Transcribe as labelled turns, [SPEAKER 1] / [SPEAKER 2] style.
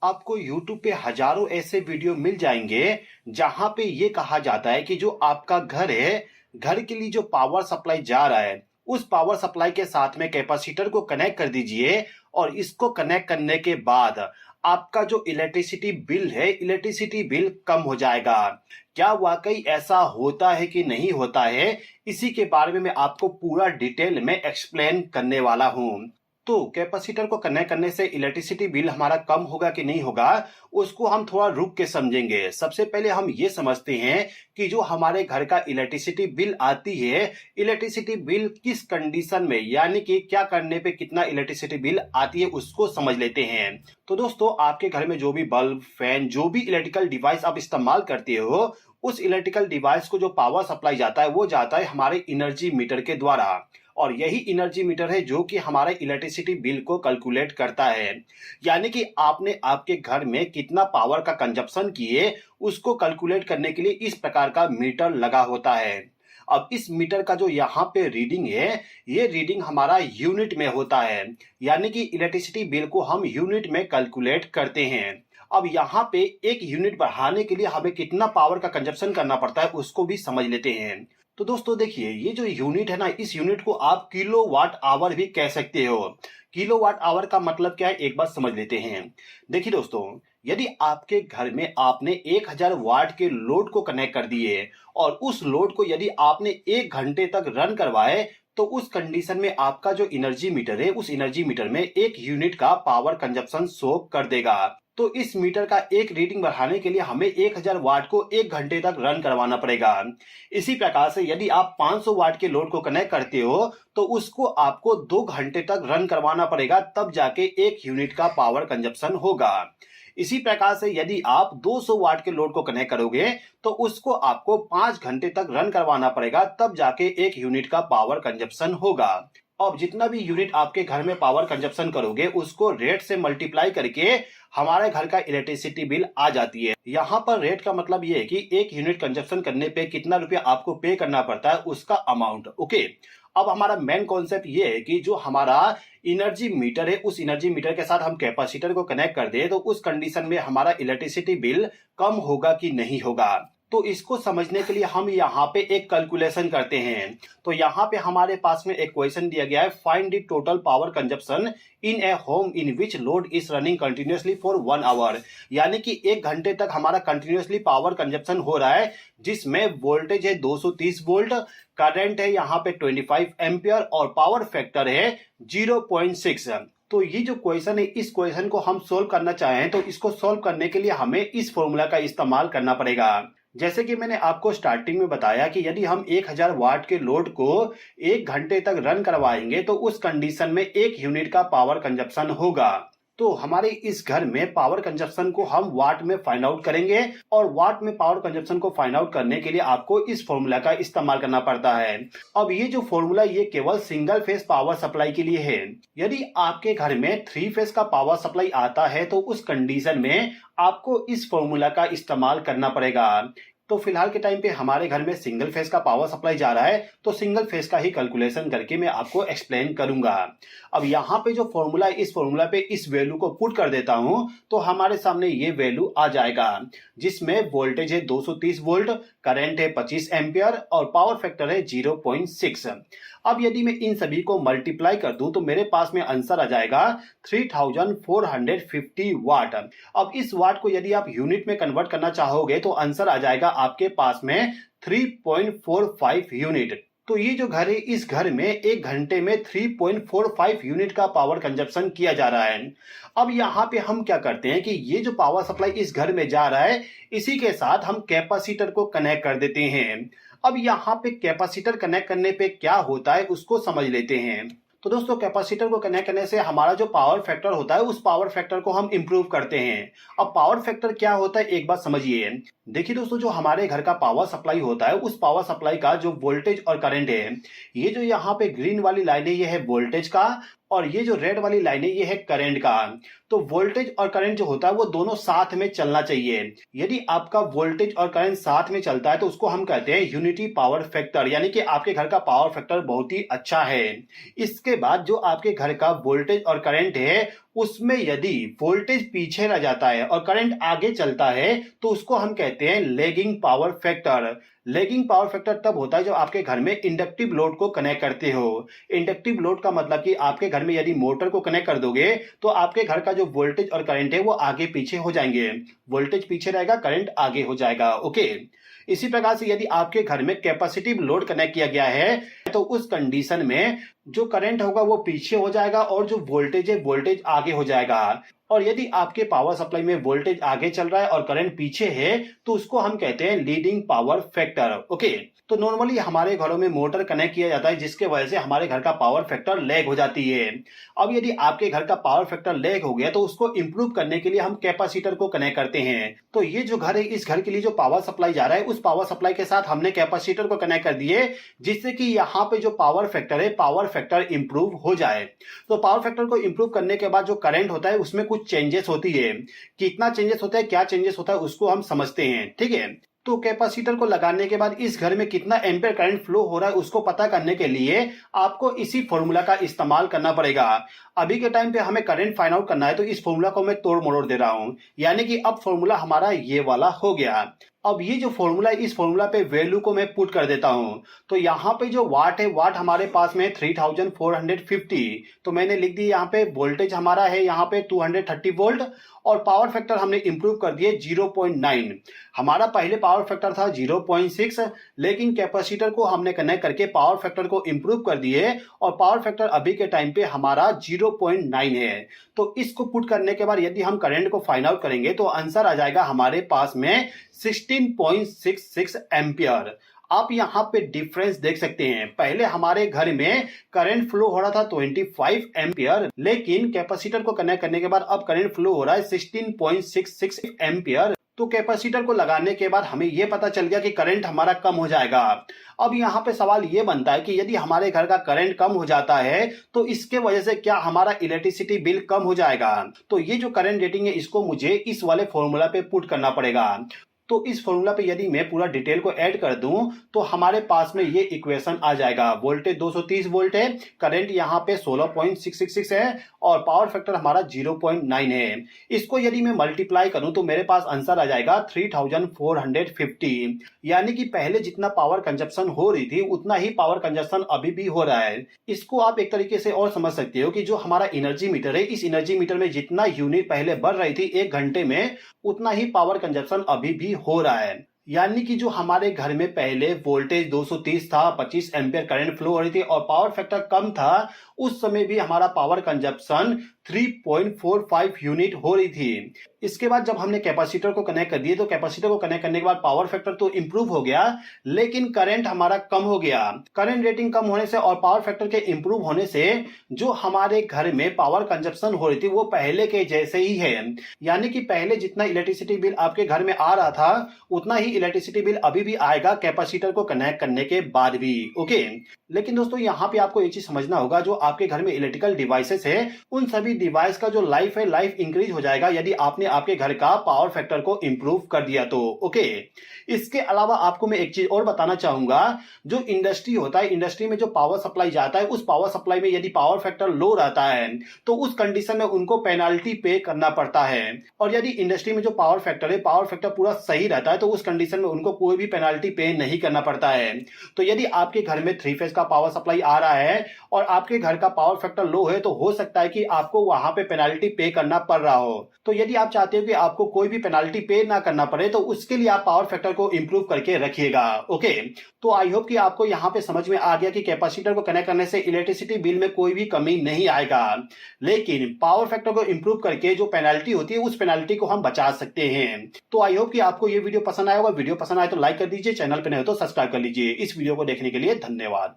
[SPEAKER 1] आपको YouTube पे हजारों ऐसे वीडियो मिल जाएंगे जहां पे ये कहा जाता है कि जो आपका घर है, घर के लिए जो पावर सप्लाई जा रहा है, उस पावर सप्लाई के साथ में कैपेसिटर को कनेक्ट कर दीजिए और इसको कनेक्ट करने के बाद आपका जो इलेक्ट्रिसिटी बिल है, इलेक्ट्रिसिटी बिल कम हो जाएगा। क्या वाकई ऐसा होता है कि नहीं होता है? इसी के बारे में मैं आपको पूरा डिटेल में एक्सप्लेन करने वाला हूं। तो कैपेसिटर को कनेक्ट करने से इलेक्ट्रिसिटी बिल हमारा कम होगा कि नहीं होगा, उसको हम थोड़ा रुक के समझेंगे। सबसे पहले हम ये समझते हैं कि जो हमारे घर का इलेक्ट्रिसिटी बिल आती है, इलेक्ट्रिसिटी बिल किस कंडीशन में, यानी कि क्या करने पे कितना इलेक्ट्रिसिटी बिल आती है, उसको समझ लेते हैं। तो दोस्तों, आपके घर में जो भी बल्ब, फैन, जो भी इलेक्ट्रिकल डिवाइस आप इस्तेमाल करते हो, उस इलेक्ट्रिकल डिवाइस को जो पावर सप्लाई जाता है वो जाता है हमारे एनर्जी मीटर के द्वारा। और यही एनर्जी मीटर है जो कि हमारे इलेक्ट्रिसिटी बिल को कैलकुलेट करता है। यानी कि आपने आपके घर में कितना पावर का कंजप्शन किए, उसको कैलकुलेट करने के लिए इस प्रकार का मीटर लगा होता है। अब इस मीटर का जो यहाँ पे रीडिंग है, ये रीडिंग हमारा यूनिट में होता है। यानी कि इलेक्ट्रिसिटी बिल को हम यूनिट में कैलकुलेट करते हैं। अब यहाँ पे एक यूनिट बढ़ाने के लिए हमें कितना पावर का कंजप्शन करना पड़ता है, उसको भी समझ लेते हैं। तो दोस्तों देखिए, ये जो यूनिट है ना, इस यूनिट को आप किलोवाट आवर भी कह सकते हो। किलोवाट आवर का मतलब क्या है, एक बार समझ लेते हैं। देखिए दोस्तों, यदि आपके घर में आपने 1000 वाट के लोड को कनेक्ट कर दिए और उस लोड को यदि आपने 1 घंटे तक रन करवाए, तो उस कंडीशन में आपका जो एनर्जी मीटर है, उस एनर्जी मीटर में 1 यूनिट का पावर कंजप्शन शो कर देगा। तो इस मीटर का एक रीडिंग बढ़ाने के लिए हमें 1000 वाट को 1 घंटे तक रन करवाना पड़ेगा। इसी प्रकार से यदि आप 500 वाट के लोड को कनेक्ट करते हो, तो उसको आपको 2 घंटे तक रन करवाना पड़ेगा, तब जाके 1 यूनिट का पावर कंजप्शन होगा। इसी प्रकार से यदि आप 200 वाट के लोड को कनेक्ट करोगे, तो उसको आपको 5 घंटे तक रन करवाना पड़ेगा, तब जाके 1 यूनिट का पावर कंजप्शन होगा। अब जितना भी यूनिट आपके घर में पावर कंजप्शन करोगे, उसको रेट से मल्टीप्लाई करके हमारे घर का इलेक्ट्रिसिटी बिल आ जाती है। यहाँ पर रेट का मतलब ये है कि 1 यूनिट कंजप्शन करने पे कितना रुपया आपको पे करना पड़ता है, उसका अमाउंट। ओके, अब हमारा मेन कॉन्सेप्ट ये है कि जो हमारा एनर्जी मीटर है, उस एनर्जी मीटर के साथ हम कैपेसिटर को कनेक्ट कर दे, तो उस कंडीशन में हमारा इलेक्ट्रिसिटी बिल कम होगा कि नहीं होगा। तो इसको समझने के लिए हम यहाँ पे एक कैलकुलेशन करते हैं। तो यहाँ पे हमारे पास में एक क्वेश्चन दिया गया है, find the total power consumption in a home in which load is running continuously for 1 hour. यानी कि 1 घंटे तक हमारा कंटिन्यूअसली पावर कंजप्शन हो रहा है, जिसमें वोल्टेज है 230 वोल्ट, करंट है यहाँ पे 25 एम्पियर और पावर फैक्टर है 0.6। तो ये जो क्वेश्चन है, इस क्वेश्चन को हम सोल्व करना चाहें तो इसको सोल्व करने के लिए हमें इस फॉर्मूला का इस्तेमाल करना पड़ेगा। जैसे कि मैंने आपको स्टार्टिंग में बताया कि यदि हम 1000 वाट के लोड को 1 घंटे तक रन करवाएंगे, तो उस कंडीशन में 1 यूनिट का पावर कंजप्शन होगा। तो हमारे इस घर में पावर कंजप्शन को हम वाट में फाइंड आउट करेंगे, और वाट में पावर कंजप्शन को फाइंड आउट करने के लिए आपको इस फॉर्मूला का इस्तेमाल करना पड़ता है। अब ये जो फॉर्मूला, ये केवल सिंगल फेज पावर सप्लाई के लिए है। यदि आपके घर में 3 फेज का पावर सप्लाई आता है, तो उस कंडीशन में आपको इस फॉर्मूला का इस्तेमाल करना पड़ेगा। तो फिलहाल के टाइम पे हमारे घर में सिंगल फेज का पावर सप्लाई जा रहा है, तो सिंगल फेज का ही कैलकुलेशन करके मैं आपको एक्सप्लेन करूंगा। अब यहाँ पे जो फॉर्मूला है, इस फॉर्मूला पे इस वैल्यू को पुट कर देता हूं, तो हमारे सामने ये वैल्यू आ जाएगा, जिसमें वोल्टेज है 230 वोल्ट, करंट है 25 एम्पियर और पावर फैक्टर है 0.6। अब यदि मैं इन सभी को मल्टीप्लाई कर दूं, तो मेरे पास में आंसर आ जाएगा 3450 वाट। अब इस वाट को यदि आप यूनिट में कन्वर्ट करना चाहोगे, तो आंसर आ जाएगा आपके पास में 3.45 यूनिट। तो ये जो घर है, इस घर में 1 घंटे में 3.45 यूनिट का पावर कंजप्शन किया जा रहा है। अब यहाँ पे हम क्या करते हैं कि ये जो पावर सप्लाई इस घर में जा रहा है, इसी के साथ हम कैपेसिटर को कनेक्ट कर देते हैं। अब यहाँ पे कैपेसिटर कनेक्ट करने पे क्या होता है, उसको समझ लेते हैं। तो दोस्तों, कैपेसिटर को कनेक्ट करने से हमारा जो पावर फैक्टर होता है, उस पावर फैक्टर को हम इंप्रूव करते हैं। अब पावर फैक्टर क्या होता है, एक बात समझिए। देखिए दोस्तों, जो हमारे घर का पावर सप्लाई होता है, उस पावर सप्लाई का जो वोल्टेज और करंट है, ये जो यहाँ पे ग्रीन वाली लाइन है, ये है वोल्टेज का, और ये जो रेड वाली लाइन है, ये है करंट का। तो वोल्टेज और करंट जो होता है वो दोनों साथ में चलना चाहिए। यदि आपका वोल्टेज और करंट साथ में चलता है तो उसको हम कहते हैं यूनिटी पावर फैक्टर, यानी कि आपके घर का पावर फैक्टर बहुत ही अच्छा है। इसके बाद जो आपके घर का वोल्टेज और करंट है उसमें यदि वोल्टेज पीछे रह जाता है और करंट आगे चलता है तो उसको हम कहते हैं lagging power factor. Lagging power factor तब होता है जब आपके घर में इंडक्टिव लोड को कनेक्ट करते हो। इंडक्टिव लोड का मतलब कि आपके घर में यदि मोटर को कनेक्ट कर दोगे तो आपके घर का जो वोल्टेज और करंट है वो आगे पीछे हो जाएंगे। वोल्टेज पीछे रहेगा, करंट आगे हो जाएगा। ओके, इसी प्रकार से यदि आपके घर में कैपेसिटिव लोड कनेक्ट किया गया है तो उस कंडीशन में जो करंट होगा वो पीछे हो जाएगा और जो वोल्टेज है वोल्टेज आगे हो जाएगा। और यदि आपके पावर सप्लाई में वोल्टेज आगे चल रहा है और करंट पीछे है तो उसको हम कहते हैं लीडिंग पावर फैक्टर। ओके, तो नॉर्मली हमारे घरों में मोटर कनेक्ट किया जाता है जिसके वजह से हमारे घर का पावर फैक्टर लैग हो जाती है। अब यदि आपके घर का पावर फैक्टर लैग हो गया तो उसको इंप्रूव करने के लिए हम कैपेसिटर को कनेक्ट करते हैं। तो ये जो घर है, इस घर के लिए जो पावर सप्लाई जा रहा है उस पावर सप्लाई के साथ हमने कैपेसिटर को कनेक्ट कर दिए जिससे कि यहाँ पे जो पावर फैक्टर है पावर फैक्टर इंप्रूव हो जाए। तो पावर फैक्टर को इंप्रूव करने के बाद जो करंट होता है उसमें कुछ चेंजेस होती है। कितना चेंजेस होता है, क्या चेंजेस होता है उसको हम समझते हैं। ठीक है, तो कैपेसिटर को लगाने के बाद इस घर में कितना एम्पीयर करंट फ्लो हो रहा है उसको पता करने के लिए आपको इसी फॉर्मूला का इस्तेमाल करना पड़ेगा। अभी के टाइम पे हमें करंट फाइंड आउट करना है तो इस फॉर्मूला को मैं तोड़ मरोड़ दे रहा हूं, यानी कि अब फॉर्मूला हमारा ये वाला हो गया। अब ये जो फॉर्मूला है इस फॉर्मूला पे वैल्यू को मैं पुट कर देता हूं। तो यहाँ पे जो वाट है, वाट हमारे पास में 3450। तो मैंने लिख दी यहाँ पे। वोल्टेज हमारा है यहाँ पे 230 वोल्ट और पावर फैक्टर हमने इंप्रूव कर दिए 0.9। हमारा पहले पावर फैक्टर था 0.6, लेकिन कैपेसिटर को हमने कनेक्ट करके पावर फैक्टर को इंप्रूव कर दिए और पावर फैक्टर अभी के टाइम पे हमारा 0.9 है। तो इसको पुट करने के बाद यदि हम करंट को फाइंड आउट करेंगे तो आंसर आ जाएगा हमारे पास में 16.66 एम्पियर। आप यहाँ पे डिफरेंस देख सकते हैं। पहले हमारे घर में करंट फ्लो हो रहा था 25 एम्पियर, लेकिन कैपेसिटर को कनेक्ट करने के बाद अब करंट फ्लो हो रहा है 16.66 एम्पियर। तो कैपेसिटर को लगाने के बाद हमें यह पता चल गया कि करंट हमारा कम हो जाएगा। अब यहाँ पे सवाल ये बनता है कि यदि हमारे घर का करंट कम हो जाता है तो इसके वजह से क्या हमारा इलेक्ट्रिसिटी बिल कम हो जाएगा? तो ये जो करंट रेटिंग है इसको मुझे इस वाले फॉर्मूला पे पुट करना पड़ेगा। तो इस फॉर्मूला पे यदि मैं पूरा डिटेल को ऐड कर दूं तो हमारे पास में ये इक्वेशन आ जाएगा। वोल्टेज 230 वोल्ट है, करंट यहाँ पे 16.666 है और पावर फैक्टर हमारा 0.9 है। इसको यदि मैं मल्टीप्लाई करूं तो मेरे पास आंसर आ जाएगा 3450। यानी कि पहले जितना पावर कंजप्शन हो रही थी उतना ही पावर कंजप्शन अभी भी हो रहा है। इसको आप एक तरीके से और समझ सकते हो कि जो हमारा एनर्जी मीटर है, इस एनर्जी मीटर में जितना यूनिट पहले बढ़ रही थी 1 घंटे में, उतना ही पावर कंजप्शन अभी भी हो रहा है। यानी कि जो हमारे घर में पहले वोल्टेज 230 था, 25 एम्पियर करंट फ्लो हो रही थी और पावर फैक्टर कम था, उस समय भी हमारा पावर कंजप्शन 3.45 यूनिट हो रही थी। इसके बाद जब हमने कैपेसिटर को कनेक्ट कर दिए तो कैपेसिटर को कनेक्ट करने के बाद पावर फैक्टर तो इंप्रूव हो गया, लेकिन करंट हमारा कम हो गया। करंट रेटिंग कम होने से और पावर फैक्टर के इंप्रूव होने से जो हमारे घर में पावर कंजप्शन हो रही थी वो पहले के जैसे ही है। यानी कि पहले जितना इलेक्ट्रिसिटी बिल आपके घर में आ रहा था उतना ही इलेक्ट्रिसिटी बिल अभी भी आएगा कैपेसिटर को कनेक्ट करने के बाद भी। ओके, लेकिन दोस्तों यहाँ पे आपको एक चीज समझना होगा, जो आपके घर में इलेक्ट्रिकल डिवाइसेस है उन सभी डिवाइस का जो लाइफ है, लाइफ इंक्रीज हो जाएगा यदि आपने आपके घर का पावर फैक्टर को इंप्रूव कर दिया तो। ओके, इसके अलावा आपको मैं एक चीज और बताना चाहूंगा। जो इंडस्ट्री होता है, इंडस्ट्री में जो पावर सप्लाई जाता है उस पावर सप्लाई में यदि पावर फैक्टर लो रहता है तो उस कंडीशन में उनको पेनाल्टी पे करना पड़ता है। और यदि इंडस्ट्री में जो पावर फैक्टर है, पावर फैक्टर पूरा सही रहता है तो उस कंडीशन में उनको कोई भी पेनाल्टी पे नहीं करना पड़ता है। तो यदि आपके घर में 3 फेज का पावर सप्लाई आ रहा है और आपके घर का पावर फैक्टर लो है तो हो सकता है कि आपको वहां पे पेनाल्टी पे करना पड़ रहा हो। तो यदि आप चाहते हो कि आपको कोई भी पेनाल्टी पे ना करना पड़े तो उसके लिए आप पावर फैक्टर को इंप्रूव करके रखिएगा। ओके, तो आई होप कि आपको यहाँ पे समझ में आ गया कि कैपेसिटर को कनेक्ट करने से इलेक्ट्रिसिटी बिल में कोई भी कमी नहीं आएगा, लेकिन पावर फैक्टर को इंप्रूव करके जो पेनाल्टी होती है उस पेनाल्टी को हम बचा सकते हैं। तो आई होप कि आपको ये वीडियो पसंद आया होगा। वीडियो पसंद आए तो लाइक कर दीजिए, चैनल पे नए हो तो सब्सक्राइब कर लीजिए। इस वीडियो को देखने के लिए धन्यवाद।